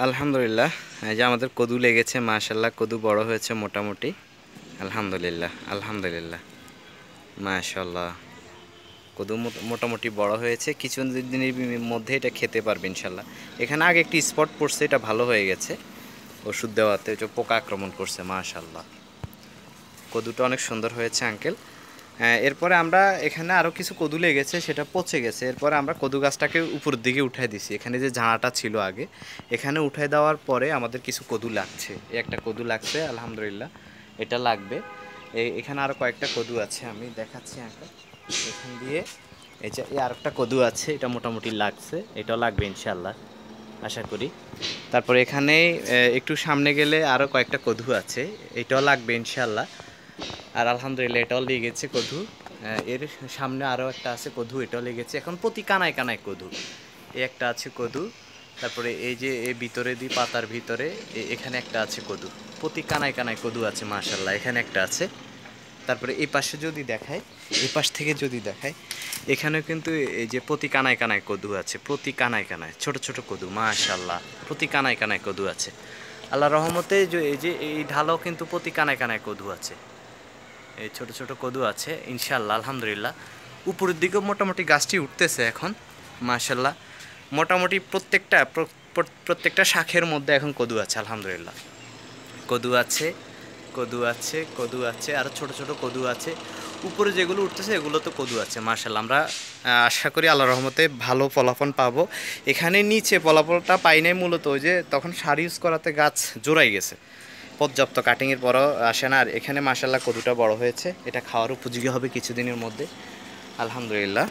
আলহামদুলিল্লাহ। এই যে আমাদের কদু লেগেছে, মাশাল্লাহ কদু বড় হয়েছে মোটামুটি। আলহামদুলিল্লাহ, আলহামদুলিল্লাহ, মাশাল্লাহ। কদু মোটামুটি বড় হয়েছে, কিছু দিনের মধ্যে এটা খেতে পারবে ইনশাল্লাহ। এখানে আগে একটি স্পট পড়ছে, এটা ভালো হয়ে গেছে ওষুধ দেওয়াতে, যে পোকা আক্রমণ করছে। মাশাল্লাহ, কদুটা অনেক সুন্দর হয়েছে আঙ্কেল। এরপরে আমরা এখানে আরও কিছু কদু লেগেছে, সেটা পচে গেছে। এরপরে আমরা কদু গাছটাকে উপরের দিকে উঠাই দিছি। এখানে যে ঝাড়াটা ছিল আগে, এখানে উঠাই দেওয়ার পরে আমাদের কিছু কদু লাগছে। এই একটা কদু লাগছে, আলহামদুলিল্লাহ এটা লাগবে। এখানে আরও কয়েকটা কদু আছে, আমি দেখাচ্ছি আঙ্কেল। এখান দিয়ে এই যে আর একটা কদু আছে, এটা মোটামুটি লাগছে, এটাও লাগবে ইনশাল্লাহ আশা করি। তারপরে এখানে একটু সামনে গেলে আরও কয়েকটা কদু আছে, এটাও লাগবে ইনশাল্লাহ। আর আলহামদুলিল্লাহ এটাও লেগেছে কদু। এর সামনে আরও একটা আছে কদু, এটাও লেগেছে। এখন প্রতি কানায় কানায় কদু, এই একটা আছে কদু। তারপরে এই যে এই ভিতরে দি পাতার ভিতরে এখানে একটা আছে কদু। প্রতি কানায় কানায় কদু আছে মাশাল্লাহ, এখানে একটা আছে। তারপরে এই পাশে যদি দেখায়, এই পাশ থেকে যদি দেখায়, এখানেও কিন্তু এই যে প্রতি কানায় কানায় কদু আছে। প্রতি কানায় কানায় ছোট ছোট কদু মাশাল্লাহ, প্রতি কানায় কানায় কদু আছে। আল্লাহ রহমতে যে এই যে এই ঢালও কিন্তু প্রতি কানায় কানায় কদু আছে। এই ছোট ছোট কদু আছে ইনশাল্লাহ, আলহামদুলিল্লাহ। উপরের দিকেও মোটামুটি গাছটি উঠতেছে এখন মাশাল্লাহ। মোটামুটি প্রত্যেকটা শাখের মধ্যে এখন কদু আছে আলহামদুলিল্লাহ। কদু আছে, কদু আছে, কদু আছে, আর ছোট ছোট কদু আছে। উপরে যেগুলো উঠতেছে এগুলো তো কদু আছে মাশাল্লাহ। আমরা আশা করি আল্লাহ রহমতে ভালো ফলাফল পাবো। এখানে নিচে ফলাফলটা পাই নাই মূলত ওই যে তখন সার ইউজ করাতে গাছ জোড়াই গেছে, পর্যাপ্ত কাটিংয়ের পরও আসে না। আর এখানে মাশাল্লাহ কদুটা বড় হয়েছে, এটা খাওয়ার উপযোগী হবে কিছুদিনের মধ্যে আলহামদুলিল্লাহ।